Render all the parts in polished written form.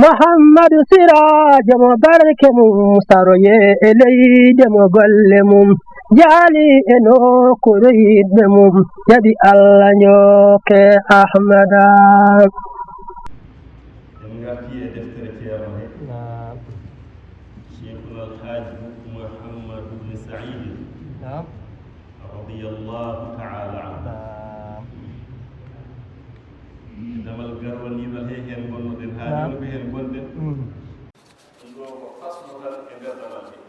محمد سراج مبارك مستروي إلي دم قلمم جالي إنو كريد مم يدي الله نيوك أحمد نعم. شيخنا الحاج محمد بن سعيد نعم رضي الله تعالى عنه نعم. إنما القرون يبقى هي البندن هذا يبقى هي البندن فصلها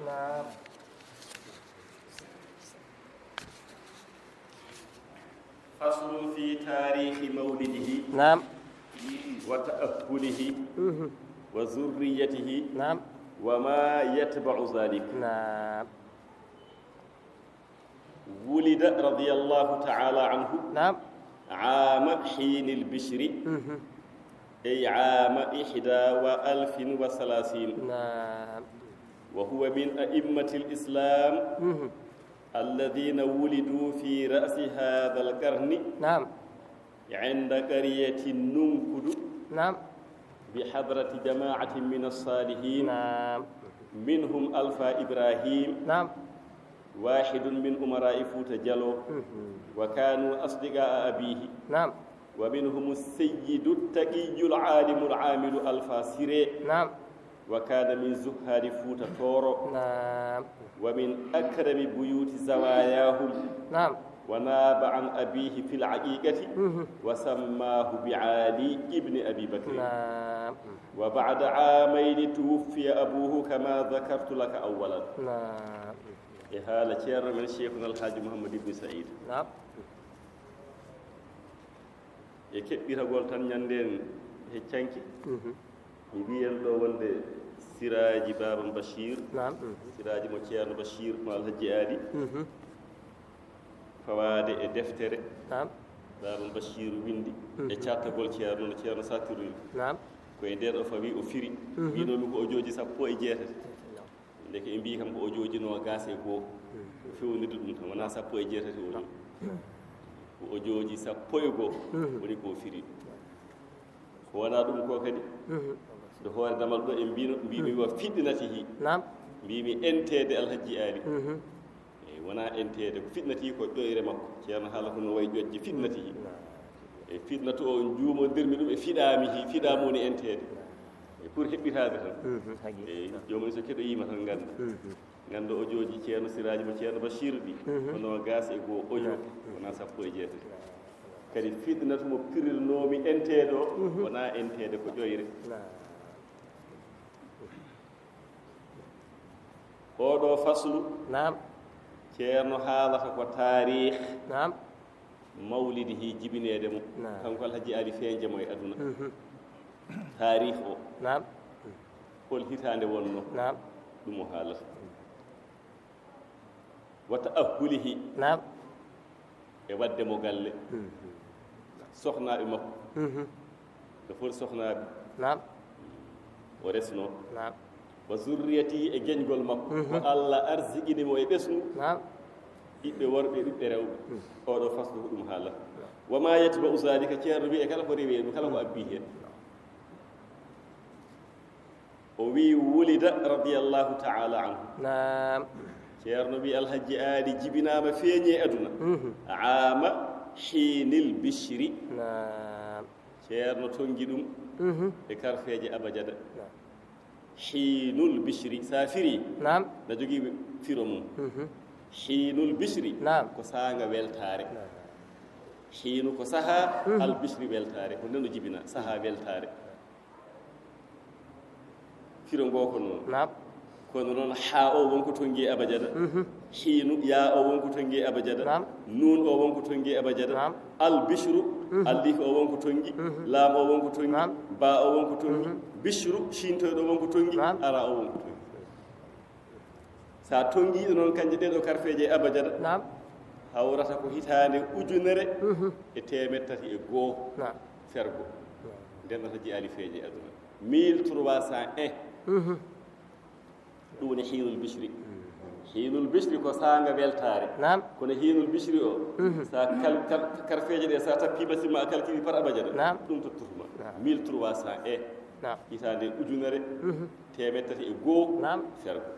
نعم. فصل في تاريخ مولده نعم وتأهله وذريته نعم وما يتبع ذلك نعم. ولد رضي الله تعالى عنه نعم عام حين البشر أي عام 31 نعم. وهو من أئمة الإسلام الذين ولدوا في رأس هذا القرن نعم عند قرية ننكد نعم بحضرة جماعة من الصالحين نعم منهم ألفا إبراهيم نعم واحد من أمراء فوت جلو وكانوا أصدقاء أبيه نعم ومنهم السيد التقي العالم العامل ألفا سيري نعم وكان من زهاد فوت تورو نعم ومن أكرم بيوت زواياهم نعم وناب عن أبيه في العقيقة وسماه بعالي ابن أبي بكر نعم. وبعد عامين توفي أبوه كما ذكرت لك أولا نعم. إهالة شير من شيخنا الحاج محمد بن سعيد نعم. يكبر قولتان يندين هتشانكي يبين لو ولد سراج باب بشير نعم سراج مكيان بشير مع الحج آدي فواد دفتر نعم دار البشير ويندي اتشاتا بول تيارو تيارو ساتيرو نعم كوي دير فامي او فيري بينو لوكو اوجوجي سابو اي جيتات ديك امبي كام ko ojoji no gasé ko fewni dum tan wana sappo e jeetati woni ko ojoji sappo e go woni ko firi ko wana dum ko kadi do hoore damal do en mbimi wa fiddinati nam mbimi entede alhaji ali wona entede ko fitnati ko doyre makko ceerno haala ko no way jojji fitnati e fitnatu o juumodirmi dum e fidamu woni entede e pour hebbitade tan e jomum so kedo yima tan ganda o jooji ceerno siraji mo ceerno bashir di kono gas e go ojo wona sappo e jeetati kadi fitnatu mo pirilnomi entede o wona entede ko doyre oɗo faslu nam ceerno haalata ko taarih nam mawlidihi jibinede mum kanko alhaji ali feeje mo e aduna taarih o nam hol hitande wonno nam ɗum o haalata wa ta'ahhulihi nam e wadde mo galle sohnaaɓe makko nde foti sohnaaɓe nam o resno nam wa zurriyatihi e geñgol makko ko Allah arsiginimo e ɓesgu ɓiɓɓe worɓe ɓiɓɓe rewɓe oɗo faslu ko ɗum haala wa ma yatba'u zalika ceerno wi e kala ko rewi ɗum kala ko abbi hen o wi wulida radiyallahu ta'ala anhu nam ceerno wi alhaji aali jibinama feeñi e aduna ama hinil bishri nam ceerno tongi ɗum e karfeje abajada hinul bishri safiri nam na jogi firo mum hinul bishri nam ko sanga weltare hinu ko saha al bishri weltare ko neno jibina saha weltare firo ngoko non nam kono noon ha o wonko tongi abajada hinu ya o wonko tongi abajada nun o wonko tongi abajada al bishru alif o wonko tongi lam o wonko tongi ba o wonko tongi bishru shintoɗo wonko tongi ara o wonko tongi sa tongiɗo noon kanje ɗeɗo karfeje abajada hawrata ko hitande ujunere e temettati e goo fergo ndennata ji alifeje aduna 1301 ɗum woni hiinul bishri hiinul bishri ko sanga weltare kono hiinul bishri o sa karfeje ɗe sa tappi basima a calculi par abajada ɗum tottotuma 1301 hitande ujunere temettati e goo fergo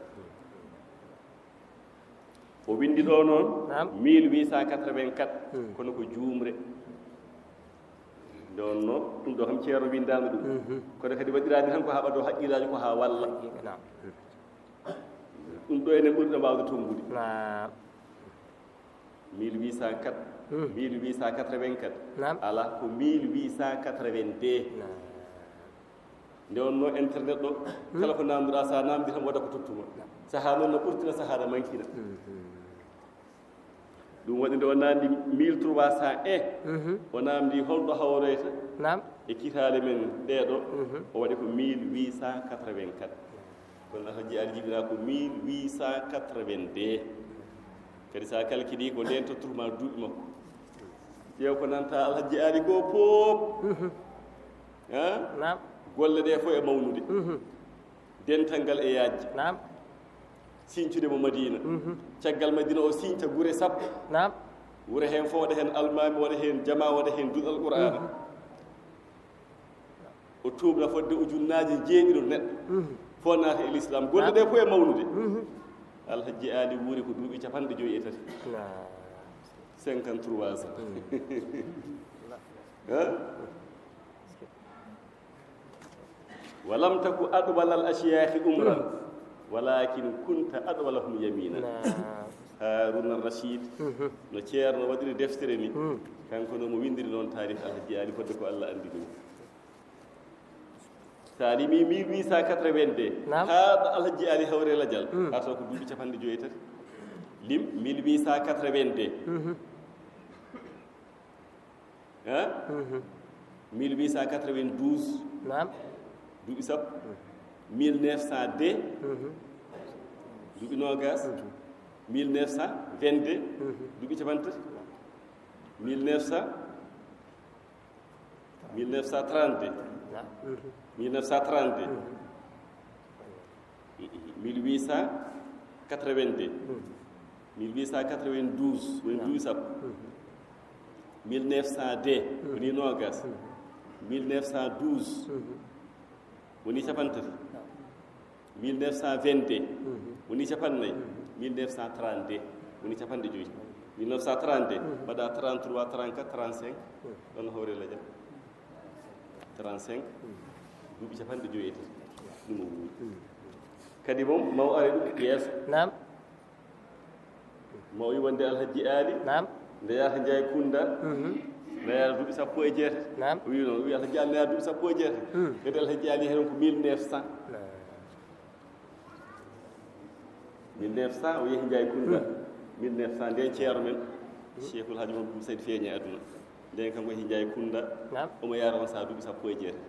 o windi ɗo noon 1884 kono ko juumre nde wonno ɗum ɗo kam ceerno windama ɗum kono kadi waɗirani tan ko haɓa ɗo haqqillaji ko ha walla ɗum ɗo enen ɓurɗo mbawde tongude 1884 ala ko 1882 nde wonno internet ɗo kala ko namdoɗa sa namdi tan waɗa ko tottuma saha noon no ɓurtina saha no mankina ɗum waɗi nde o namdi 1301 o namdi holɗo hawreta e kitale men ɗeɗo o waɗi ko 1884 kono alhaji ali jibina ko 1882 kadi sa calculi ko nden totturma duuɓi makko ƴeew ko nanta alhaji ali goo fof golle ɗe fof e mawnude dental ngal e yajji siñcude mo madina caggal madina o siñta gure sappo wure hen fof waɗa hen almami waɗa hen jama waɗa hen duɗal qur'ana o tuubna fodde ujunnaji jeeɗiɗo neɗɗo fo naata e l'islam golle ɗe fof e mawnude alhaji ali wuuri ko duuɓi 53 53 ans walam taku adwala al ashyakhi umran walakin kunta adwalahum yamina haruna rachid no ceerno waɗiri deftere ni kanko no mo windiri noon tarih alhaji ali fodde ko allah andi ɗum sa limi 1882 ha alhaji ali hawre ladial arta ko duuɓi 53 lim 1882 1892 duuɓi sappo 1902 duuɓi nogas 1922 duuɓi capantati 1932 1892 1892 woni duuɓi sappo 1902 woni nogas 1912 woni capantati 1922 woni capannayyi 1932 woni capanɗe joyi 1932 mbaɗa 33 34 35 ɗon hawre ladial 35 duuɓi capanɗe joyi e tati ɗum o wuuri kadi moom maw are ɗum yeeso maw yi wonde alhaji ali nde yata jeeya kunda nde yata duuɓi sappo e jeetati o wi noon o wi alhaji ali nde yata duuɓi sappo e jeetati kadi alhaji ali hen ko 1900 1900 o yehi jeeya kunda 1900 nden ceero men cheikhul haji mamadou sayd feeña aduna nden kanko yehi jeeya kunda omo yaara on saha duuɓi sappo e jeetati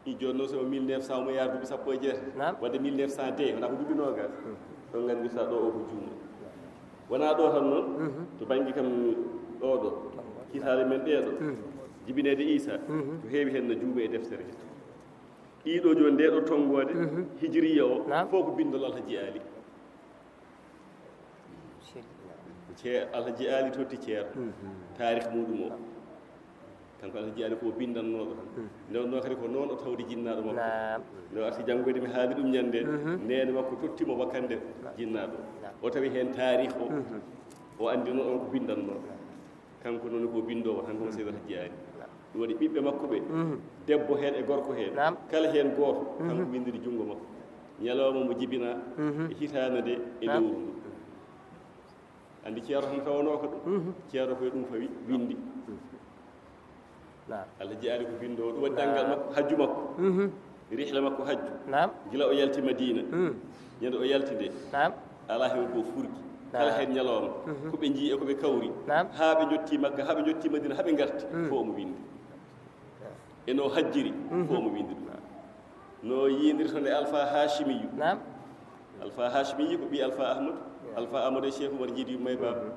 i joni noon so 1900 omo yaara duuɓi sappo e jeetati wadde 1902 wona ko duuɓi nogas ɗon gandita ɗo o ko juumɗo wona ɗo tan noon to banggue kam ɗo hitale men ɗeɗo jibinede Isa ko heewi hen no juuɓe e deftere he ɗiɗo joni nde ɗo tonggode hijiriya o fof ko bindol alhaji ali alhaji ali totti ceerno tarikh muɗum o kanko alhaji ali ko bindannoɗo tan nde wonno kadi ko noon o tawde jinnaɗo makko nde arti janggoyde mi haali ɗum ñande nene makko tottimo wakkande jinnaɗo o tawi hen tarikh o andi noon on ko bindanno kanko noon ko bindowo tan komo seydo alhaji ali ɗum waɗi ɓiɓɓe makko ɓe debbo hen e gorko hen kala hen goto kanko windiri junngo makko ñalawma mo jibina e hitande nde e lewru ndu andi ceero tan tawano ko ɗum ceero koye ɗum fawi windi alhaji ali ko bindowo ɗum waɗi ɗanngal makko hajju makko rihla makko hajju gila o yalti madina ñande o yalti nde ala hen ko furgi kala hen ñalawma koɓe jii e koɓe kawri ha ɓe jotti makka ha ɓe jotti madina ha ɓe garti fo omo windi eno hajjiri fo omo windi ɗum no yindirto nde alpha hachimiyu alpha hachimiyu ko ɓi alpha ahmadou alpha amadou e cheikh oumar jiidi may baba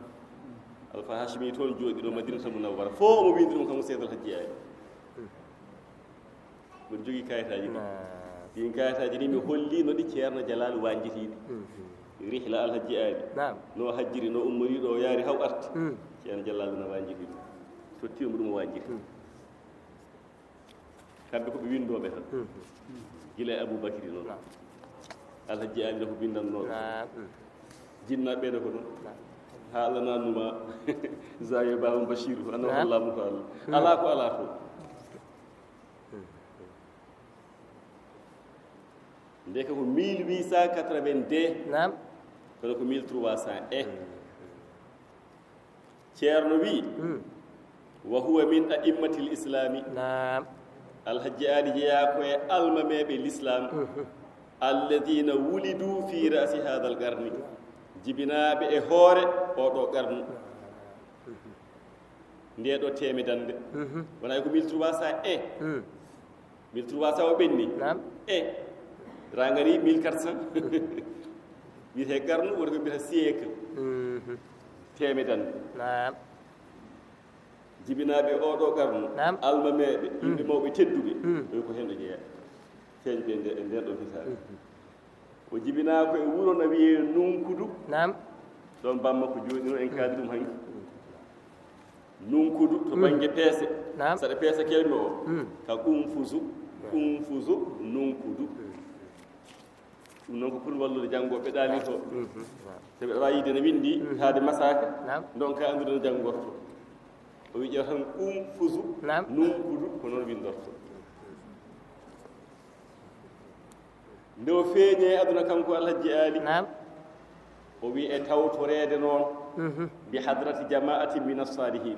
alpha hachimiyu toon jooɗi ɗo madinata munawwara fo omo windi ɗum kanko seydal hajji ali mboɗo jogui kayitaji ɗi ɗin kayitaji ɗi mi holli no ɗi ceerno jalal wanjitiɗi rihla alhaji ali no hajjiri no ummoriɗo o yaari haw arti ceerno jalal no wanjiti ɗum tottima ɗum o wanjiti kamɓe koɓe windoɓe tan gila aboubacry noon alhaji ali ko bindannoɓe jinnaɓe ɓeɗo ko ɗum ha allah nannuma zawiya baba bachirou anno hollamu ko allah ala ko ala to ndeka ko 1882 kono ko 1300 ceerno wi wa huwa min a'immati l islami alhaji ali jeeya koye almameɓe l'islam alladina wulidu fi rasi hada al qarni jibinaɓe e hoore oɗo qarnu ndeɗo temedande wona ko 1300 1300 o ɓenni rangari 1400 wiyete qarnu woni ko mbiyata siècle temedande jibinaɓe oɗo qarnu almameɓe yimɓe mawɓe tedduɓe ɗo ko hen ɗo jeeya feeñɓe e nden ɗon hitaɓe o jibina ko e wuro no wiye nunkudu ɗon bamma ko jooɗi noon en kaali ɗum hanki nunkudu to banggue peese saɗa peesa kelme o ka umfusu nunkudu ɗum noon ko pour wallude janggoɓe ɗaali to so ɓe wawi yide ne windi haade masaka donka andude no janggorto o wi ƴew tan umfusu nunkudu ko noon windorto nde o feeñe aduna kanko alhaji ali o wi e tawtorede noon bi hadrati jama'ati min as-salihin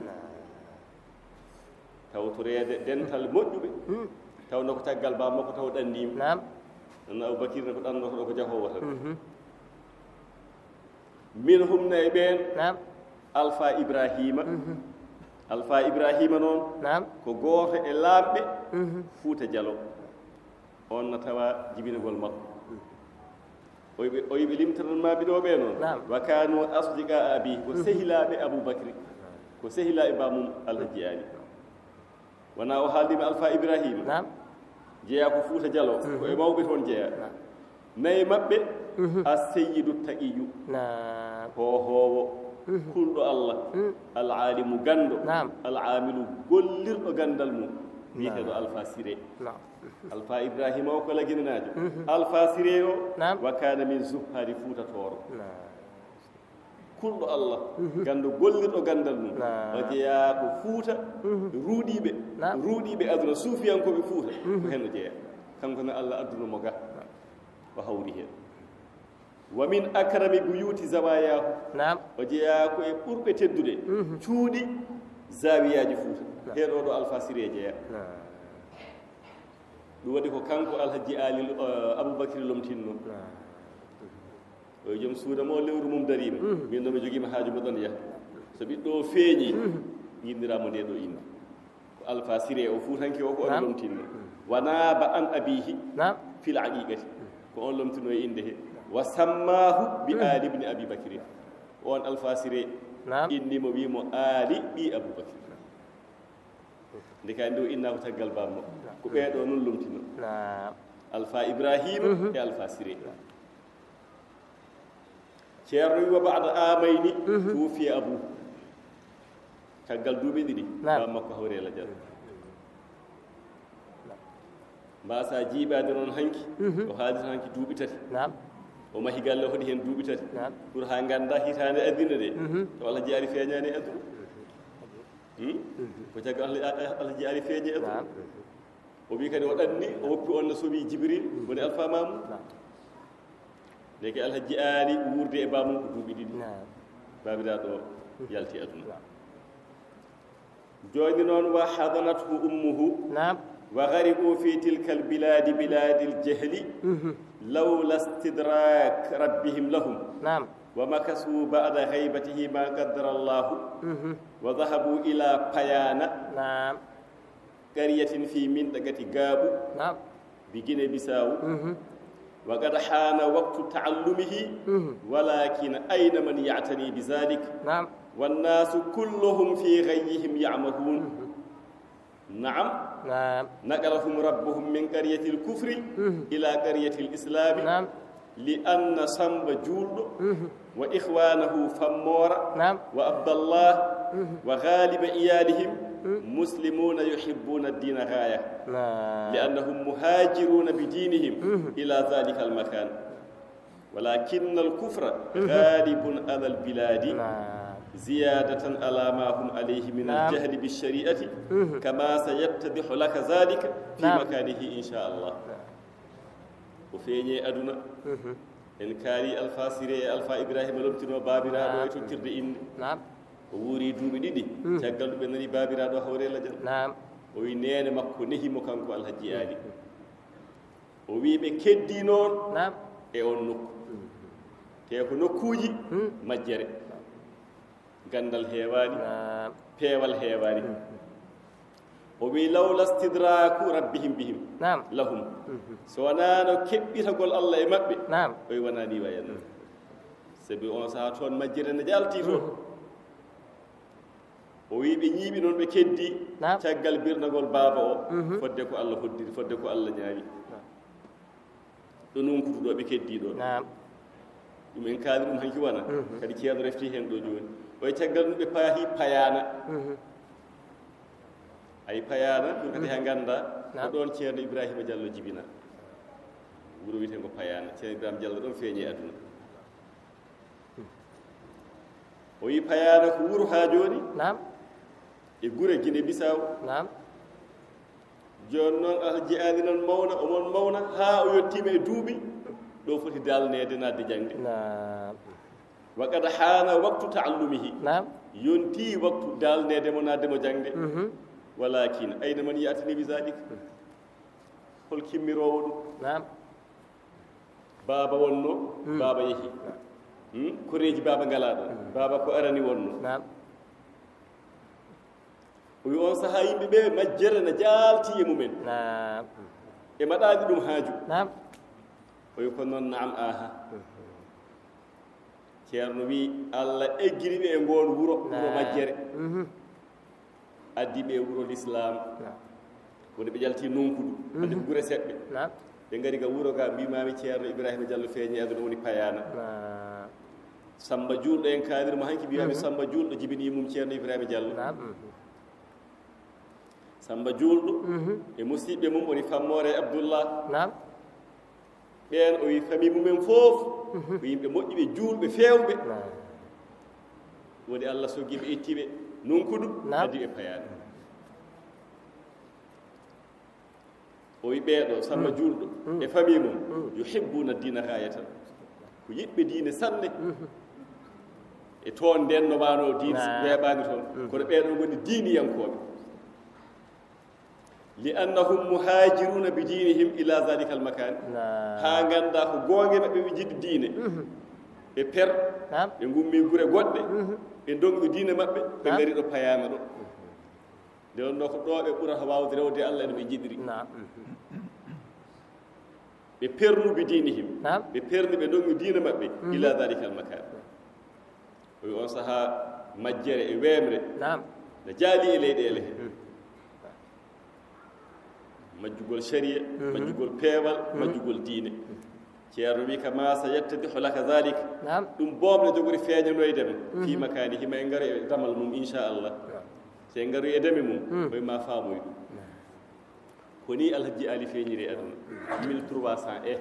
tawtorede dental moƴƴuɓe tawno ko taggal ba makko taw ɗannima non aboubacry ne ko ɗannoto ɗo ko jahowo tan min humna e ɓen alpha ibrahima noon ko gooto e laamɓe Fuuta Dialo on no tawa jibinagol makko o yiɓe limtananmaɓe ɗo ɓe noon wa kanu asdiqa abi ko sehilaɓe aboubacry ko sehilaɓe bamum alhaji ali wona o haaldima alpha ibrahima jeeya ko Fuuta Dialo ko e mawɓe toon jeeya nayi maɓɓe a seyyidu taqiyu hohowo kulɗo allah al alimu gando al amilu gollirɗo gandal mum wiyeteɗo alpha siré alpha ibrahima o ko laguinanajo alpha siré o wa kana min zuhari Fuuta Tooro kulɗo allah gando gollirɗo gandal mum o jeeya ko Fuuta ruuɗiɓe aduna suufiyankoɓe Fuuta ko hen o jeeya kanko ne allah adduna mo ga o hawri hen wa min akrami buyuti zawayahu o jeeya ko e ɓurɓe teddude cuuɗi zawiyaji Fuuta heɗo ɗo alpha siré jeeya ɗum waɗi ko kanko alhaji ali aboubacry lomtinno o joom suuda mo lewru mum darima min nomi joguima haaju moɗon yaha so ɓiɗɗo feeñi yindiramo nde ɗo inde ko alpha siré o fuutanke o ko on lomtinno wanaba an abihi fil aqiqati ko on lomtino e inde he wa sammahu bi ali ibni abi bakrin on alpha siré innimo wimo ali ɓi aboubacry nde ka nde o inna ko taggal bammo ko ɓeeɗo noon lomtino alpha ibrahima e alpha siré ceerno wi wa bada amayni tuufi abou caggal duuɓi ɗiɗi bammakko hawrela dial mbasa jiiɓade noon hanki o haalita hanki duuɓi tati o mahi galle hoɗi hen duuɓi tati pour ha ganda hitande addina de to alhaji ari feeñani e aduna ko caggal alhaji ari feeñi e aduna o wi kadi o ɗanni o woppi on no sowi jibril woni alpha mamum ndeke alhaji ali wurde e bamum ko duuɓi ɗiɗi babiraɗo o yalti aduna joni noon wa hadanathu ummuhu wa garibu fi tilka albiladi biladi aljahli lawla istidrak rabbihim lahum wa makasu ba'da ghaibatihi ma qaddara Allah wa dhahabu ila payana qaryatin fi mindaqati gabu bi Guinée Bissau wa qad hana waqtu ta'allumihi walakin ayna man ya'tani bizalik wan nasu kulluhum fi ghayyihim ya'mahun نعم نقلهم ربهم من قرية الكفر إلى قرية الإسلام لأن صنب جولد وإخوانه فمورا وعبد الله وغالب إيالهم مسلمون يحبون الدين غاية لأنهم مهاجرون بدينهم إلى ذلك المكان ولكن الكفر غالب على البلاد زيادة على ما هم عليه من الجهل بالشريعة كما سيتضح لك ذلك في مكانه إن شاء الله وفيني أدنى إن كاري ألفا سيري ألفا إبراهيم لمتنو بابرا ويتوترد إن o wuri duuɓi ɗiɗi caggal ɗum ɓe nani baabiraɗo hawrela jan o wi nene makko nehimo kanko alhaji ali o wi ɓe keddi noon e on nokku te ko nokkuji majjere gandal heewani peewal heewani o wi lawla stidraku rabbihim bihim lahum so wonano keɓɓitagol allah e maɓɓe o wi wonani wayanno sabi on saha toon majjere ne jalti toon o wi ɓe ñiiɓi noon ɓe keddi caggal birnagol baaba o fodde ko allah hoddiri fodde ko allah ñaami ɗo nunkutuɗo ɓe keddi ɗo ɗum en kaali ɗum hanki wona kadi ceerno refti heen ɗo jooni oye caggal ɗum ɓe paahi payana ay payana ɗum kadi ha ganda ko ɗon ceerno ibrahima diallo jibina wuro wiyeten ko payana ceerno ibrahima diallo ɗon feeñi e aduna o wi payana ko wuro ha jooni e gure Guinée Bissau joni noon alhaji ali noon mawna omon mawna ha o yettima e duuɓi ɗo foti dalnede nadde jangde wa qad hana waktu taallumihi yonti waktu dalnede mo nadde mo jangde walakin ayna man yatini bi zalik hol kimmirowo ɗum baba wonno baba yeehi koreji baba ngala ɗon baba ko arani wonno o wi on sahaa yimɓe ɓe majjere ne jaalti e mumen e maɗaani ɗum haaju o wi ko noon naam aha ceerno wi allah eggiri ɓe e ngoon wuro majjere addi ɓe e wuro l'islam woni ɓe jalti nonkudu ande ko gure seɓɓe ɓe ngari ga wuro ga mbimami ceerno ibrahima diallo feeñi aduna woni payana samba julɗo en kaalirmo hanki mbiyami samba julɗo jibini mum ceerno ibrahima diallo samba julɗo e musidɓe mum woni fammore abdoullah ɓen o wi famille mumen fof ko yimɓe moƴƴuɓe juulɓe fewɓe woni allah soggiɓe ittiɓe nonkudu addi ɓe payani o wi ɓeeɗo samba julɗo e famille mum yuhibbuna dina gayatan ko yiɓɓe diine sanne e toon nden no wano diine weeɓani toon kono ɓeeɗo goni diiniyankoɓe li annahum muhajiruna bi dinihim ila dhalika al makan ha ganda ko gonge mabɓe ɓe jiɗi diine ɓe per ɓe gummi gure goɗɗe ɓe dongi diine mabɓe ɓe ngari ɗo payama ɗo nde on ɗo ko ɗo ɓe ɓurata wawde rewde allah ene ɓe jiɗiri ɓe pernu bi dinihim ɓe perni ɓe dongi diine mabɓe ila dhalika al makan o wi on saaha majjere e wemre ne jaali e leyɗele he majjugol sharia majjugol peewal majjugol diine ceerno wi ka ma sa yettadihu laka dhalik ɗum boomne jogori feeñanoydema fi makani hima e ngaro e damal mum inchallah so e ngaru e deme mum koye ma faamoy ɗum ko ni alhaji ali feeñiri aduna 1300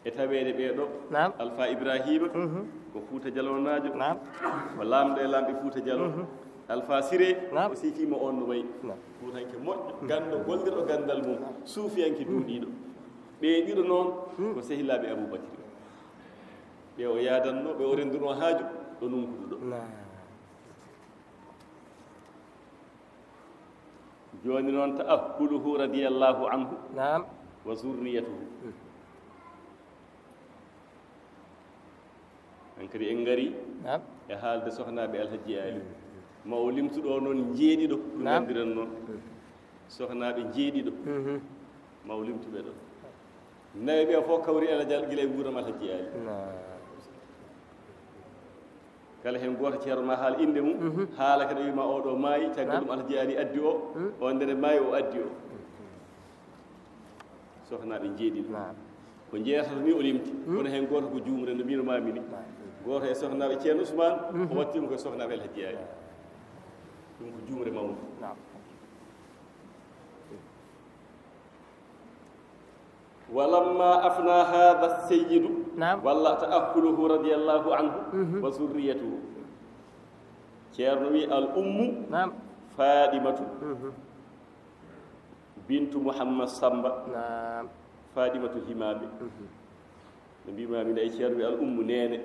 e taweede ɓeeɗo alpha ibrahima ko Fuuta Jallonajo ko laamɗo e laamɓe Fuuta Jallo alpha siré o siifima on no wayi fuutanke moƴƴo ganndo gollirɗo ganndal mum suufiyanke duuɗiiɗo ɓe ɗiɗo noon ko sehilaaɓe aboubacry ɓe o yaadanno ɓe o renndunoo haaju ɗo nunkudu ɗo jooni noon ta'ahhuluhu radiyallahu anhu wa zurriyatuhu en kadi en ngari e haalde sohnaaɓe alhaji ali ma o limtuɗo noon jeeɗiɗo ɗum anndiren noon sohnaaɓe jeeɗiɗo ma o limtuɓe ɗo nawi ɓe fof kawri elajal gila e wuuram alhaji ali kala hen gooto ceerno ma haala inde mum haala kadi wima oɗo maayi caggal ɗum alhaji ali addi o on ndene maayi o addi o sohnaaɓe jeeɗiɗo ko jeetato ni o limti kono hen gooto ko juumre no mbino mami ni gooto e sohnaaɓe ceerno ousmane o watti ɗum koye sohnaaɓe alhaji ali ɗum ko jumre mawde walamma afna hada seyyidu walla ta'akkuluhu radiyallahu anhu wa zurriyatuhu ceerno wi al ummu fadimatu bintu muhammad samba fadimatu himaɓe no mbimami nde ceerno wi al ummu nene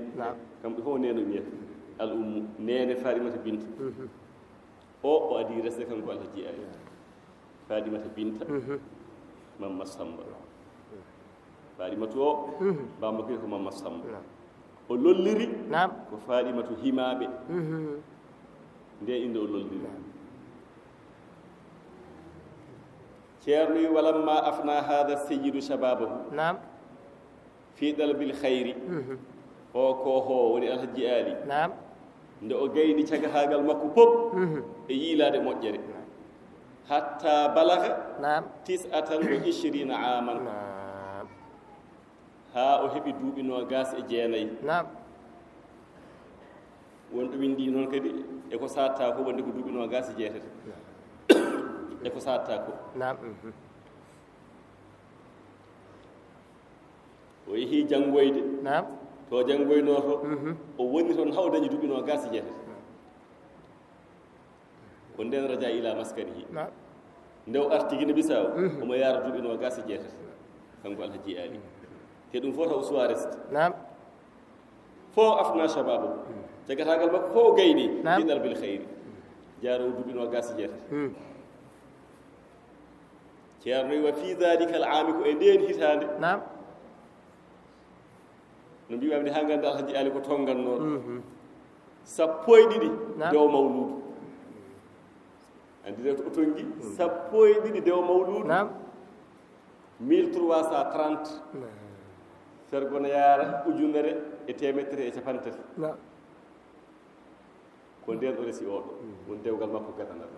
kamɓe fof nene wiyata al ummu nene fadimata binta o adi resde kanko alhaji ali fadimata binta mamma samba fadimatu o bamma ko mamma samba o lolliri ko fadimatu himaɓe nde inde o lolliri ceerno wi walamma afna hada seyyidu shababahu fi dalbil khayri o ko ho woni alhaji ali nde o gayni cagahagal makko pop e yiilade moƴƴere hatta balaga tis'atan wa ishrina aman ha o heɓi duuɓi nogas e jeenayi wonɗo windi noon kadi eko satta ko wonde ko duuɓi nogas e jeetati eko satta ko o yeehi janngoyde to janngoyno to o woni toon haw dañi duuɓi nogas e jeetati ko nden radia ila maskanihi nde o arti Guinée Bissau omo yaara duuɓi nogas e jeetati kanko alhaji ali te ɗum fof taw suwareste fo afna shababu cagatagal makko fof o gayni fi darbil khayri jaarowo duuɓi nogas e jeetati ceerno wi wa fi dhalika al ami ko e nden hitande no mbiwami nde ha ganda alhaji ali ko tongannoɗo sappo e ɗiɗi dewo mawludu andi de o tongi sappo e ɗiɗi dewo mawludu 1330 fergono yaara ujunere e temettere e capantati ko nden o resi oɗo woni dewgal makko gadanal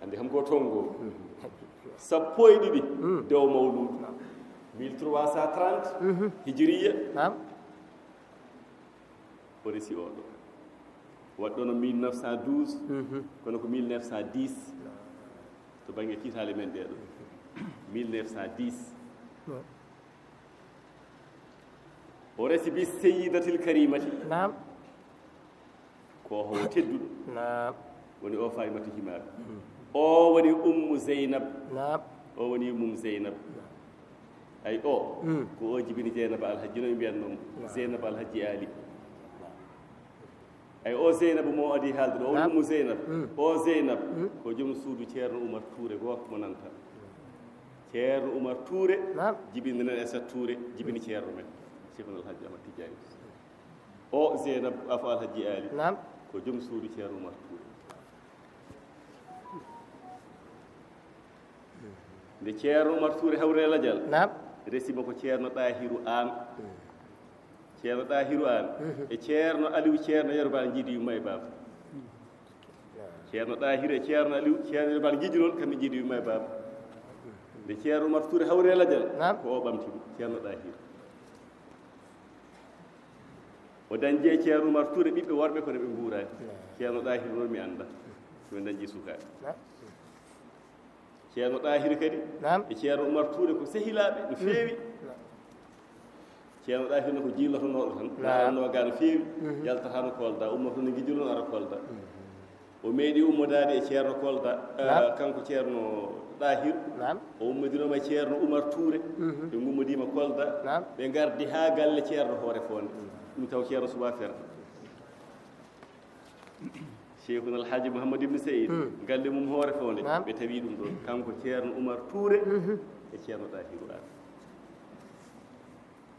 andi kam ko tongo sappo e ɗiɗi dewo mawludu 1330 hijiriya o resi oɗo waɗɗono 1912 kono ko 1910 to banggue kiitale men ɗeɗo 1910 o resi bi seyyidatil karimati ko ho tedduɗo woni o fayimata himaɓe o woni ummu zeynab o woni mum zeynab ay o ko o jibini zeynab alhaji no mbiyatnomo zeynab alhaji ali ay o zeynab mo adi haalde o woni ummu zeynab o zeynab ko joom suudu ceerno oumar touré goto mo nanta ceerno oumar touré jibinde nen e sat touré jibini ceerno men ceerno alhaji amad tidiani o zeynab afo alhaji ali ko joom suudu ceerno oumar touré nde ceerno oumar touré hawre ladial resima ko ceerno ɗahiru an ceerno ɗahiru an e ceerno aliou ceerno yerbal jiidi yumma e baba ceerno ɗahiru e ceerno aliou ceerno yerbal jiidi noon kamɓe jiidi yumma e baba nde ceerno oumar touré hawre ladial ko o ɓamtimo ceerno ɗahiru o dañji e ceerno oumar touré ɓiɓɓe worɓe kono ɓe guurani ceerno ɗahiru noon mi anda somi dañji sukaɓe ceerno ɗahiru kadi e ceerno oumar touré ko sehilaɓe no feewi ceerno ɗahiru ne ko jiilotonoɗo tan naranno ga no feewi yaltata no kolda ummoto no guidiru no ara kolda o meeɗi ummodade e ceerno kolda kanko ceerno ɗahiru o ummodinoma e ceerno oumar touré ɓe gummodima kolda ɓe gardi ha galle ceerno hoore fonde ɗum taw ceerno suba ferde cheikhuna alhaji mouhamadou ibne seyid galle mum hoore fonde ɓe tawi ɗum ɗon kanko ceerno oumar touré e ceerno ɗahiru an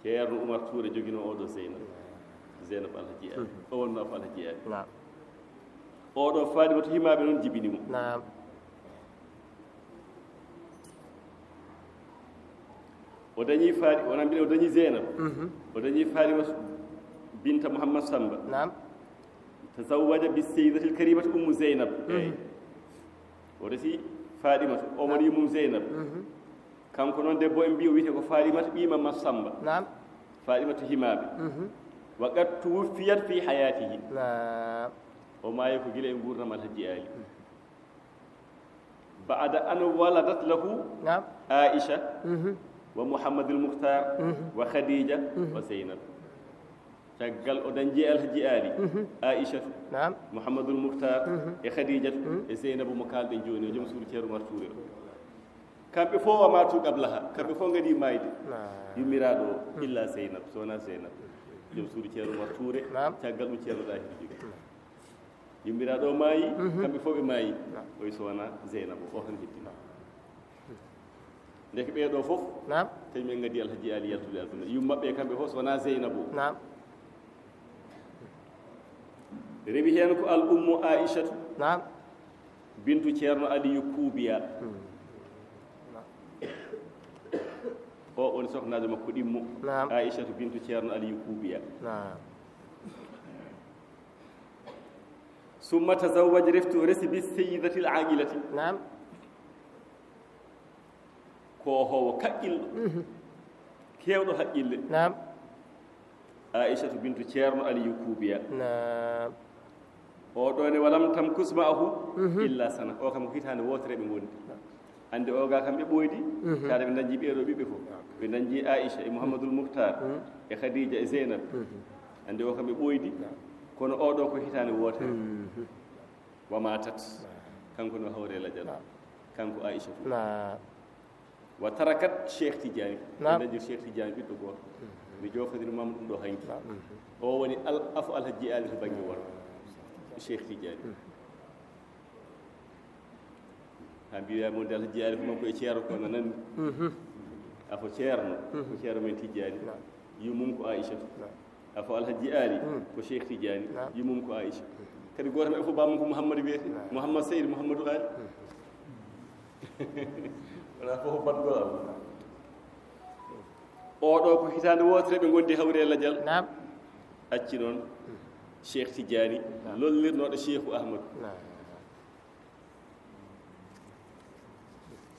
ceerno oumar touré joguino oɗo zeynab alhaji ali o wonno afo alhaji ali oɗo fadimatu himaɓe noon jibinimo o dañi faadi wona mbiɗa o dañi zeynab o dañi fadimatu binta mouhammad samba tazawwaja bi seyyidatil karimati ummu zeynab eyi o resi fadimatu omo woni mum zeynab kanko noon debbo en mbi o wiyete ko fadimata ɓima massamba fadimatu himaɓe waqat tuwuffiyat fi hayatihi o maayi ko gila e gurdam alhaji ali بعد أن ولدت له نعم عائشة ومحمد المختار وخديجة وزينب تقال أدنجي الحجي آلي عائشة نعم محمد المختار خديجة زينب مكال دين جوني وجم سوري تيرو مرتوري كم بفوا ما تو قبلها كم بفوا غدي مايد يميرادو إلا زينب سونا زينب جم سوري تيرو مرتوري تقال تيرو داهي يميرادو ماي كم بفوا ماي ويسونا زينب وخن هدينا ndek ɓeeɗo fof nam tawi min ngadi alhaji ali yaltude aduna yummaɓe kamɓe fof sowona zeynabou nam rewi heen ko al ummu aishatu nam bintu ceerno aliyu kuubiya o woni sohnajo makko ɗimmo aishatu bintu ceerno aliyu kuubiya summa tazawaja reftu resi bi seyidati l aqilati nam ko howo kaqqilɗo kewɗo haqqille nam aishatu bintu ceerno aliyu kuubiya nam o ɗone walam tam kusma ahu illa sana o kam ko hitande wotere ɓe gondi hande o ga kam ɓe ɓoydi kaade ɓe dañji ɓeeɗo ɓiɓɓe fof ɓe dañji aicha e mouhamadoul mouhtar e khadija e zeynab hande o kam ɓe ɓoydi kono oɗo ko hitande wotere wama tat kanko no hawre ladial kanko aicha fof wa tarakat cheikh tidiani dañjir cheikh tidiani ɓiɗɗo goto mi jofodirmama ɗum ɗo hanki o woni afo alhaji ali to banggue worko cheikh tidiani ha mbiyama wonde alhaji ali ko makko e ceerno ko nanani afo ceerno ko ceerno men tidiani yumum ko aichatu afo alhaji ali ko cheikh tidiani yumum ko aicha kadi goto maɓe fof bamum ko mouhammadou wiyete mouhammad seydi mouhammadou ali wona fof batgol am oɗo ko hitande wotere ɓe gondi hawre ladial acci noon cheikh tidiani lollirnoɗo cheikhu ahmadou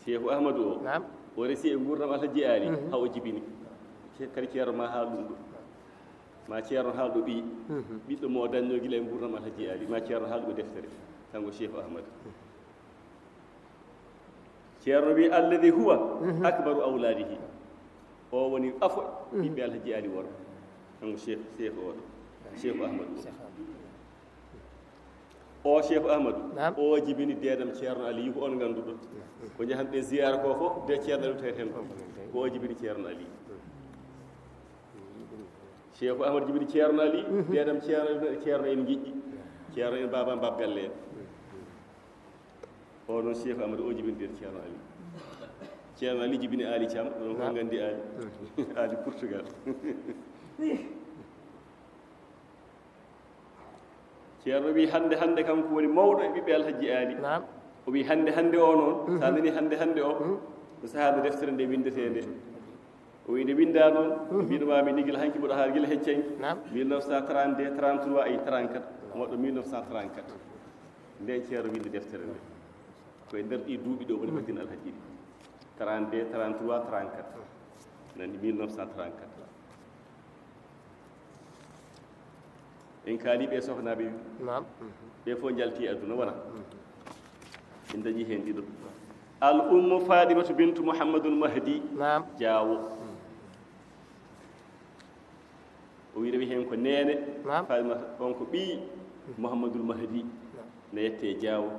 cheikhu ahmadou o resi e gurdam alhaji ali ha o jibini kadi ceerno ma haal ɗum ɗo ma ceerno haal ɗo ɓiyi ɓiɗɗo mo dañno guila e gurdam alhaji ali ma ceerno haal ɗo deftere kanko cheikhu ahmadou ceerno wi alladi huwa akbaru awladihi o woni afo ɓiɓɓe alhaji ali worɓe kanko cheikh oɗo cheikhu ahmadou o cheikhu ahmadou o jibini dedam ceerno aliyu ko on ganduɗon ko jahanɓe ziyara ko fof de ceerno ali taweten ko o jibini ceerno ali cheikhu ahmadou jibini ceerno ali dedam ceerno en jiƴƴi ceerno en baba mbab galle en o noon cheikhu ahmadou o jibini dede ceerno ali ceerno ali jibini ali thiam ɗon ko gandi ali ali portugal ceerno wi hande kanko woni mawɗo e ɓiɓɓe alhaji ali o wi hande o noon sa nani hande o ko sahade deftere nde windete nde o wi nde winda noon mbiɗomami niguila hanki mboɗo haala guila heccanki 1932 33 ay 34 moɗo 1934 nde ceerno winde deftere nde koye nder ɗi duuɓi ɗo woni madina alhaji ɗi 32 33 34 nani 1934 en kaali ɓe sohnaɓe ɓe fof jalti aduna wona en dañi hen ɗiɗo al ummu fadimatu bintu mouhammadoul mahdi diawo o wi rewi hen ko nene fadimata on ko ɓi mouhammadoul mahdi ne yette diawo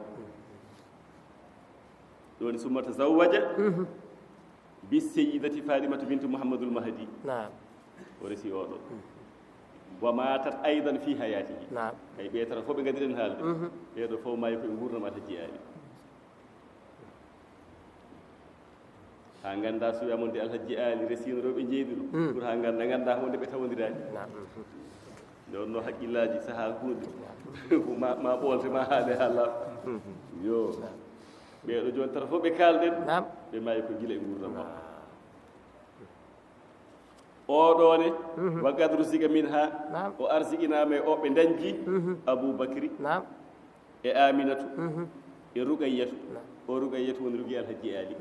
ɗoni summa tazawaja bi seyidati fadimatu bintu mouhammadoul mahdi o resi oɗo wa matat aidan fi hayatihi ay ɓeetata fof ɓe gadiɗen haalde ɓeeɗo fof maayi koye gurdam alhaji ali ha ganda so wiyamonde alhaji ali resino rewɓe jeeyɗi ɗum pour ha ganda hunde ɓe tawodirani nde wonno haqqillaji saaha hunde ma ɓoolte ma haade ha laaɓa yo ɓeeɗo joni tata fof ɓe kalɗen ɓe maayi ko gila e gurdam makko oɗone wa gadru siga min ha o arsiginama e o ɓe dañji aboubacry e aminatu e ruqayyatu o ruqayyatu woni rugui alhaji ali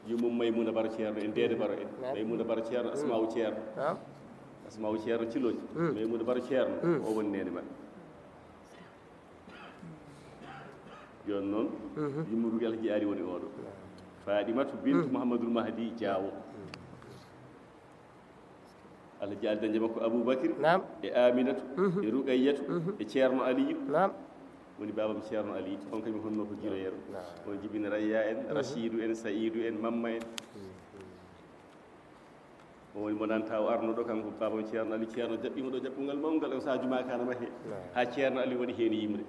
yumum maymouna baro ceerno en dede baro en maymouna baro ceerno asma'u ceerno cilloji maymouna baro ceerno o woni nene mabɓe joni noon yimmudu El Hadji Ali woni oɗo Fadimatu bintu Mouhamadoul Mahdi Diawo Allah jaali dañde makko Aboubacry e Aminatu e Ruqayyatu e ceerno Aliyu woni babam ceerno Aliyu on kañum honno ko jiroyero on jibina Raya en Rachidou en Saïdou en Mamma en o woni monanta o arno ɗo kanko babam ceerno Aliyu ceerno jaɓɓima ɗo jaɓɓungal mawgal on saha jumakana ma he ha ceerno Aliyu waɗi hen yimre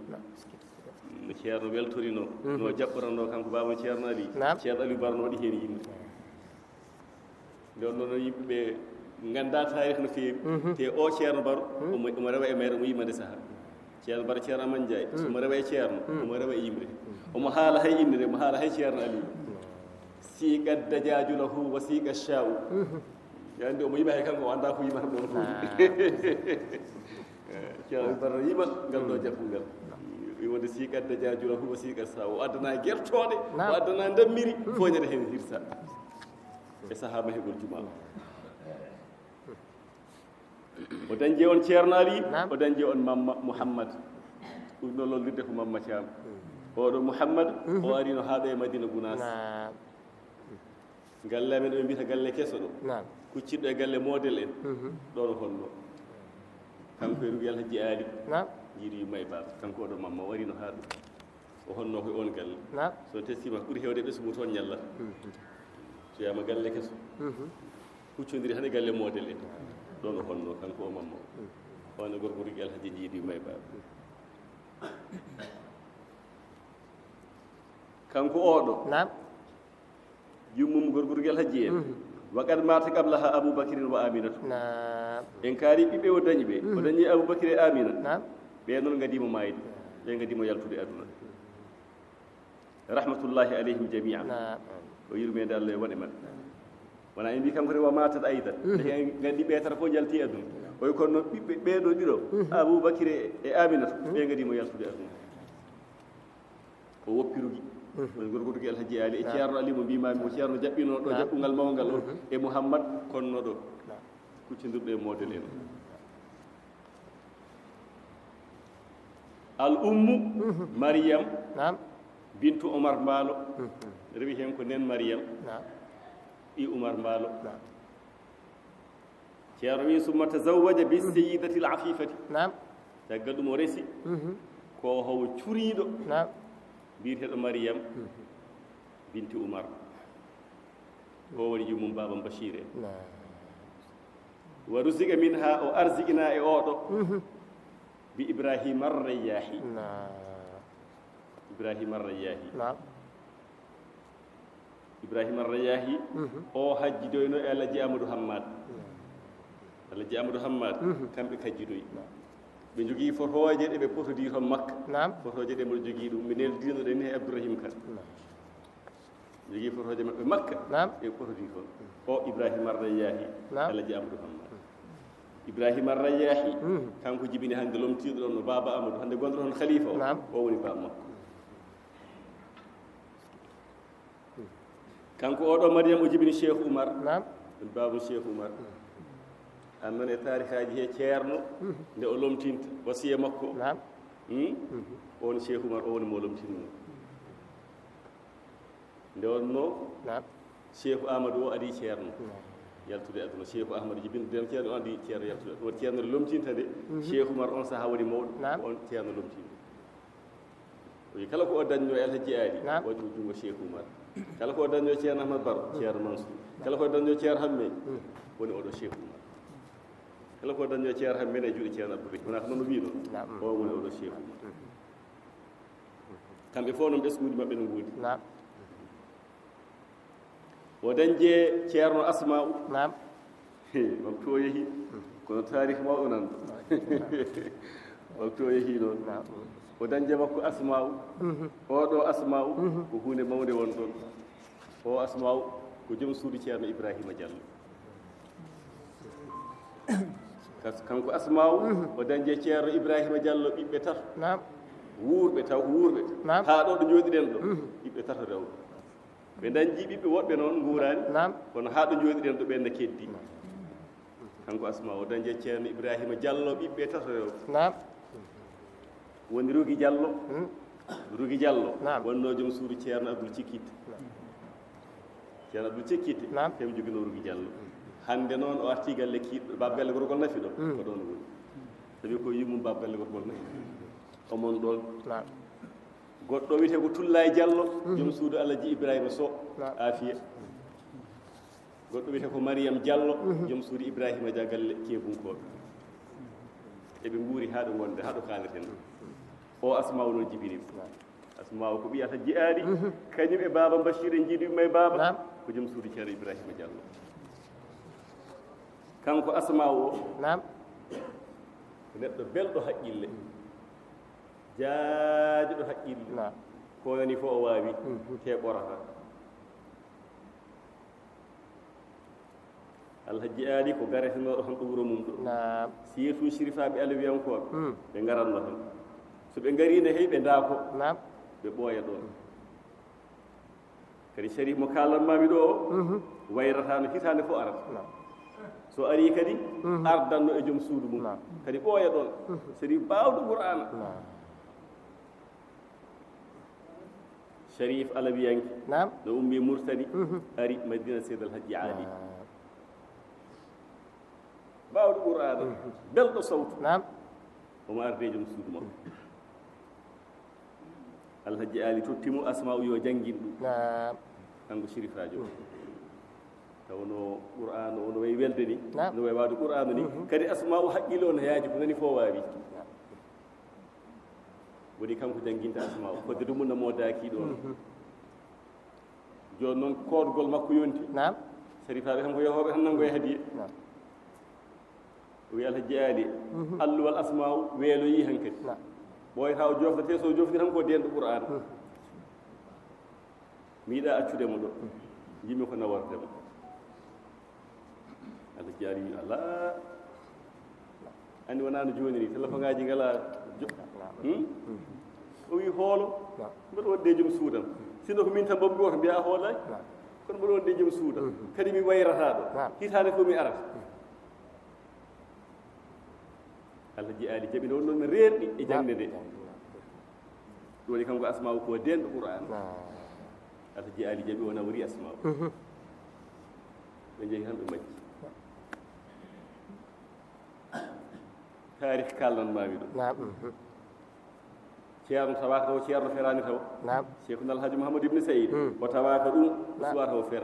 no ceerno weltorino no jaɓɓoranno kanko babam ceerno Aliyu ceerno Aliyu barno waɗi hen yimre nde on noon yimɓeɓe ganda tarih no feewi te o ceerno baro omo rewa e mayre omo yimande saaha ceerno baro ceerno Aman Ndiaye somo rewa e ceerno omo rewa e yimre omo haala hay inde de omo haala hay ceerno Aliyu siqa dajaju lahu wa siqa sha'u yande omo yima hay kanko o anda ko yimata ɗon fof ceerno baro yima ngal ɗo jaɓɓungal wonde siqa dajaju lahu wa siqa sha'u o addana guertoɗe o addana dammiri foñede hen hirsa e saaha mahegol juma o dañje on ceerno Ali o dañje on Mamma Mouhammad ɗum ɗo lollirde ko Mamma Thiam oɗo Mouhammad o arino haaɗo e Madina Gounas galle amen ɓe mbiyata galle keso ɗo kucciɗɗo e galle model en ɗon honno kanko e El Hadji Ali jiiɗi yumma e baba kanko oɗo Mamma o arino haaɗo o honno koye on galle so testima ɓuuri hewde ɓesgu toon ñallata so yama galle keso huccodiri hane galle model en ɗon o honno kanko o Mamma o on e gorko Rigui El Hadji jiiɗi yumma e baba kanko oɗo yummum gorko Rigui El Hadji en waqad mata qablaha Aboubacry wa Aminatu en kaari ɓiɓɓe o dañi ɓe o dañi Aboubacry e Amina ɓe noon gadimo mayde ɓe gadimo yaltude aduna rahmatullahi alayhim jami'an o yurmede Allah e wone mabɓe wona en mbi kanko rewa matat aydan gandi ɓe tata fof jalti aduna oy kono noon ɓiɓɓe ɓeɗo ɗiɗo Aboubacry e Aminatu ɓe gadimo yaltude aduna o woppirugui woni gorko Rigui El Hadji Ali e ceerno Ali mo mbimami mo ceerno jaɓɓino ɗo jaɓɓungal mawgal o e Mouhammad konno ɗo kuccidirɗo e model en al ummu Mariam bintu Omar Mbaalo rewi hen ko nen Mariam i Oumar Mbaalo ceerno wi summa tazawaja bi seyidati l afifati caggal ɗum o resi ko howo curiiɗo mbiyeteɗo Mariam binti Oumar o woni yummum babam Bachir en wa rusiga min ha o arsigina e oɗo bi Ibrahima Arrayahi Ibrahima Arrayahi Ibrahima Arrayahi o hajjidoyno e El Hadji Amadou Hammad El Hadji Amadou Hammad kamɓe kajjidoyi ɓe jogii fotoje ɗe ɓe potodiri toon Makka fotoje ɗe mboɗo jogii ɗum ɓe neldino ɗen e Abdourahim Kane jogii fotoje maɓɓe Makka ɓe potodiri toon o Ibrahima Arrayahi El Hadji Amadou Hammad Ibrahima Arrayahi kanko jibini hannde lomtiiɗo ɗon no Baba Amadou hannde gonɗo toon khalifa o woni baba makko kanko oɗo Mariam o jibini Cheikh Oumar woni babu Cheikh Oumar an noon e tarihaji he ceerno nde o lomtinta wasiya makko o woni Cheikh Oumar o woni mo lomtinno nde wonno Cheikh Amadou o adi ceerno yaltude aduna Cheikh Ahmadou jibinde den ceerno andi ceerno yaltude won ceerno lomtinta de Cheikh Oumar on saha woni mawɗo on ceerno lomtinta o wi kala ko o dañno El Hadji Ali waɗi mo jungo Cheikh Oumar kala ko o dañno ceerno Ahmad Baro ceerno Mansour kala ko o dañno ceerno Hamme woni oɗo Cheikh Oumar kala ko dañno ceerno Hamme e juuɗe ceerno Abdourahim wona ko noon wiino o woni oɗo Cheikh Oumar kamɓe fof noon ɓesguji maɓɓe no nguudi o dañje ceerno Asma'u waktu o yeehi kono tarih mawɗo nan waktu o yeehi noon o dañje makko Asma'u oɗo Asma'u ko hunde mawde won ɗon o Asma'u ko joom suudu ceerno Ibrahima Diallo kanko Asma'u o dañje ceerno Ibrahima Diallo ɓiɓɓe tato wuurɓe taw wuurɓe haa ɗo ɗo jooɗiɗen ɗo ɓiɓɓe tato rewɓe ɓe dañji ɓiɓɓe woɗɓe noon nguurani kono haa ɗo jooɗiɗen ɗo ɓenne keddi kanko Asma o dañje ceerno Ibrahima Diallo ɓiɓɓe tato rewɓe woni Rougui Diallo Rugi Diallo wonno joom suudu ceerno Abdoul Cikkite ceerno Abdoul Cikkite temi jogino Rugi Diallo hande noon o arti galle kiiɗɗo babgalle gorgol nafi ɗo ko ɗon woni sabi ko yimmum babgalle gorgol nafi omon ɗon goɗɗo wiyete ko Tullaye Diallo joom suudu Alaji Ibrahima Sow Afiya goɗɗo wiyete ko Mariam Diallo joom suudu Ibrahima Dia galle Kebunkoɓe eɓe nguuri haɗo gonde haɗo kaleten o Asma'u noon jibinima Asma'u ko ɓiyata jiyaɗi kañum e baba Bachir en jiiɗima e baba ko joom suudu ceerno Ibrahima Diallo kanko Asma'u o ko neɗɗo belɗo haqqille jaajiɗo haqqille ko nani fof o waawi te ɓorata Alhaji Ali ko garetenoɗo tan ɗo wuro mum ɗo surtout sirifaɓe alawiyankoɓe ɓe ngaranno tan so ɓe ngarino hey ɓe daako ɓe ɓooya ɗon kadi sharif mo kalanmami ɗo o wayratano hitande fof arata so ari kadi ardanno e joom suudu mum kadi ɓooya ɗon sharif bawɗo Qur'ana sharif alawiyanke no ummi Murtani ari Madina Seydi Alhaji Ali bawɗo Qur'ana belɗo sawtu omo arde joom suudu makko Alhaji Ali tottimo Asma'u yo janngin ɗum kanko sirifajo tawno Qur'an ono wayi welde ni no wayi wawde Qur'an ni kadi Asma'u haqqille o no yaaji ko nani fof waawi woni kanko jannginta Asma'u fodde ɗum no moodaki ɗon joni noon koodgol makko yonti sarifaɓe tan ko yohoɓe tan nango e hadiya o wi Alhaji Ali alluwal Asma'u weeloyi han kadi ɓooyata o jofdete so jofdi tan ko denɗo Qur'an mi yiɗa accudemo ɗo jimmi ko nawordema Alhaji Ali wi ala andi wonano joni ni téléphone ngaji ngala o wi hoolo mbeɗa wonde joom suudan sino ko min tan babu goto mbiya hoolaki kono mbeɗa wonde joom suudan kadi mi wayrata ɗo hitande fof mi arata Alhaji Ali jaɓino on noon no reerɗi e jangde nde ɗum woni kanko Asma'u ko denɗo Qur'an Alhaji Ali jaɓi o nawori Asma'u ɓe jeehi tan ɓe majji taarih kalnanmami ɗo ceerno tawaka taw ceerno ferani taw Cheikhuna Alhaji Mouhamadou Ibn Saïd o tawaka ɗum suwa taw fer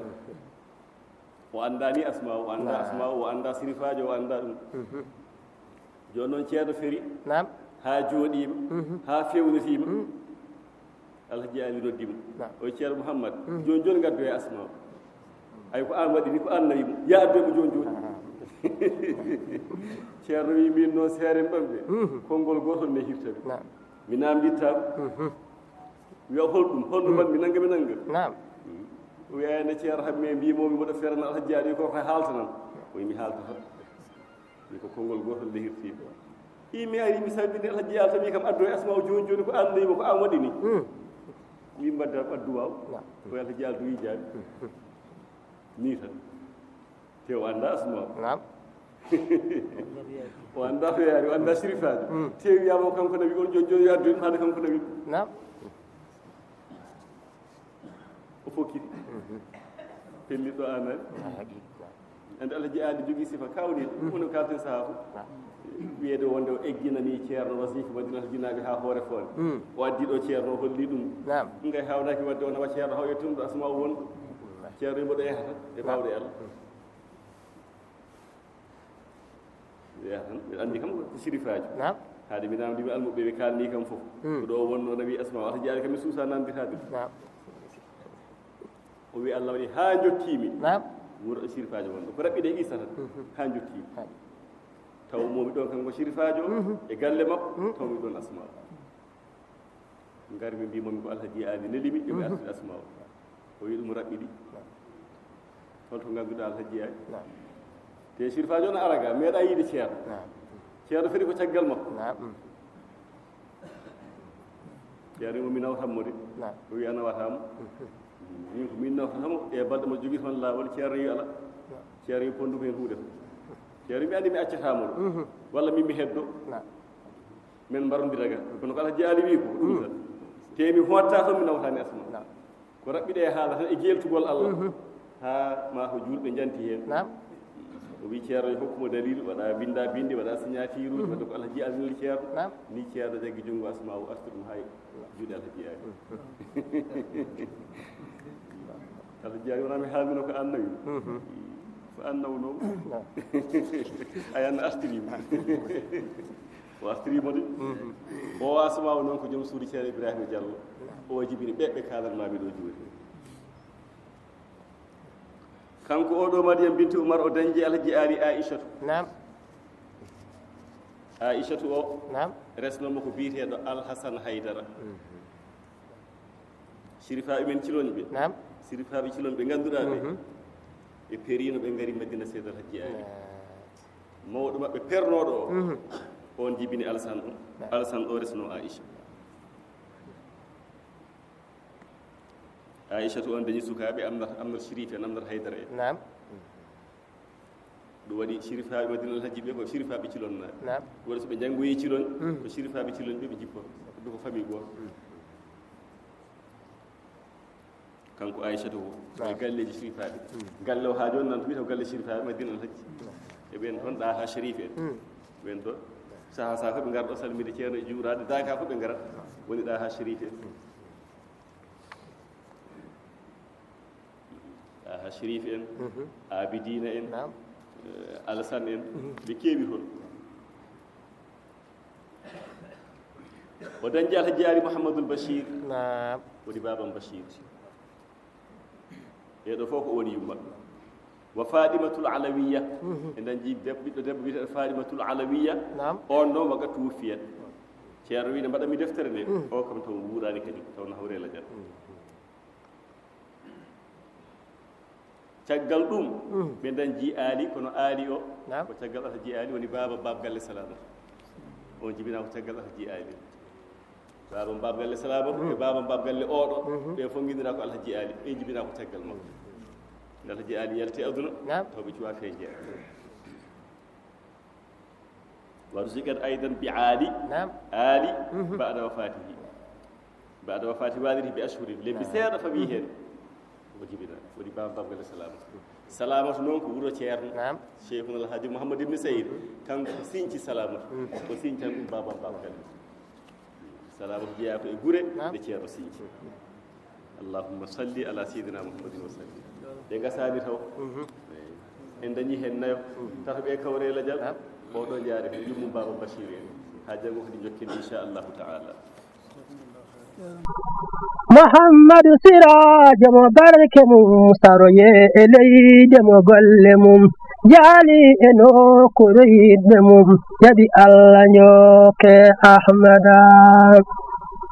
o anda ni Asma'u o anda Asma'u o anda sirifajo o anda ɗum joni noon ceerno feri ha jooɗima ha fewnotima Alhaji Ali noddimo o ceerno Mouhammad joni joni gaddo e Asma'u ay ko an waɗi ni ko an nawimo ya addoymo joni joni ceerno wi min noon seeren ɗon ɓe konngol gotol mi hirtaɓe mi namdittama wiya holɗum holɗum mi nanga mi nanga o wiyani ceerno hammi mbimomi mboɗo ferna Alhaji Ali ko haalta nan o wi mi haalta tan wi ko konngol gotol nde hirtima mi ari mi sabbini Alhaji Ali tami kam addo e Asma'u joni joni ko an nayimo ko an waɗi ni mi mbadda ɓaddu waw ko Alhaji Ali duwi jaabi ni tan te o anda Asma'u o anda to yaari o anda sirifajo te wiyama kanko nawi on joni joni yo addu hande kanko nawi o fokkiti pelliɗo anani ande Alhaji Ali jogui sifa kawniɗo hono kalten saaha fof wiyede wonde o egginani ceerno wasifa madinato jinaɓe ha hoore fonde o addi ɗo ceerno o holli ɗum ɗum kay hawnaki wadde on hawa ceerno haw yettuno ɗo Asma'u wonɗo ceerno yimɓe ɗo yahata e bawɗe Allah wiya tan mbiɗa anndi kam ko sirifaji haade mi namdimi almuɓe ɓe kalni kam fof ko ɗo wonno nawi Asma'u Alhaji Ali kam mi suusa namditade o wi Allah waɗi ha jottimi wuro sirifajo wonɗo ko raɓɓiɗe issa tan ha jottimi taw momi ɗon kanko sirifajo e galle makko tawmi ɗon Asma'u garmi mbimomi ko Alhaji Ali nelimi yoɓe artude Asma'u o wi ɗum raɓɓiɗi holto ngannduɗa Alhaji Ali te sirifajo no araga meeɗa yiide ceerno ceerno feri ko caggal makko ceerno mo mi nawtanmo de o wi a nawatamo min ko min nawtatamo e balɗe mo jogui toon laawol ceerno wi ala ceerno wi ponduko hen huuɗe ceerno mi andi mi accatamo ɗo walla min mi heddo min mbarodiraga kono ko Alhaji Ali wi ko ɗum tan temi hotta to mi nawtani asma ko rabbide e haala tan e geltugol Allah ha ma ko julbe janti hen o wi ceerno e hokkuma dalil waɗa binda bindi waɗa signature uji wadde ko alhaji alnil ceerno ni ceerno jaggi junngo asma o artu ɗum hay juuɗe alhaji ali alhaji ali wonami haalmino ko annawi ko annaw noon ay an artirima o artirima de o asma o noon ko joom suudi ceerno ibrahima diallo o jibini ɓeɓɓe kalanmami ɗo jooni kanko oɗo Mariam bintu Umar o dañji alhaji ali aishatu aishatu o resnomo ko biyeteɗo alhasan haydara sirifaɓe men ciloñ ɓe sirifaɓe ciloñ ɓe ganduɗa ɓe ɓe perino ɓe gari Madina seydi alhaji ali mawɗo maɓɓe pernoɗo o on jibini alsan o resno aicha aishatu on dañi sukaɓe amnat shirif en amnat haydara en ɗum waɗi sirifaɓe Madina alhaji ɓe ko sirifaɓe cilonnaɓe ɗum waɗi so ɓe janggoyi cilon ko sirifaɓe cilon ɓe ɓe jippo ɗum ko famille goto kanko aishatu o e galleji sirifaɓe galle o ha joni nan to wiyata ko galle sirifaɓe Madina alhaji e ɓen toon ɗa ha sharif en ɓen toon saha saha fof ɓe garɗo salmide ceerno e juurade daka fof ɓe garat woni ɗa ha sharif en ha sharif en abidina en alassane en ɓe keewi toon o dañji alhaji ali mouhamadoul bachir woni babam bachir ɓeɗo fof ko woni yummaɓe wa fadimatul alawiya e dañji ɓiɗɗo debbo wiyeteɗo fadimatul alawiya on noon waga tuufiyat ceerno wiide mbaɗami deftere nde o kam taw wuurani kadi taw hawrela jan caggal ɗum ɓe dañji aali kono aali o ko caggal alhaji aali woni baba galle salamata on jibina ko caggal alhaji aali babam baba galle salamata e babam baba galle oɗo ɓe fof guinnira ko alhaji aali ɓe jibina ko caggal makko nde alhaji aali yalti aduna tawɓe cuwa fe jeeya waɗo sigat aydan bi aali aali bada wafatihi walidi bi ashhurin lebbi seeɗa fawi hen o jibina woni baba galle salamata noon ko wuuro ceerno cheikhuna alhaji mouhamadou ibne sayd kanko siñci salamata ko siñcan ɗum baba galle salamata jeeya ko e guure nde ceerno siñci allahumma salli ala seydina mouhammadin wa sallim ɗe gasani taw en dañi hen nayo tato ɓe kawrela dial oɗo jaari ko jummum baba bachir en ha janggo kadi jokken inchallahu taala Muhammadu Sirajo mo barke mum saroye e leyde mo golle mum jaali e nokkuure yiɗɓe mum jaɓi Allah njokke Ahmada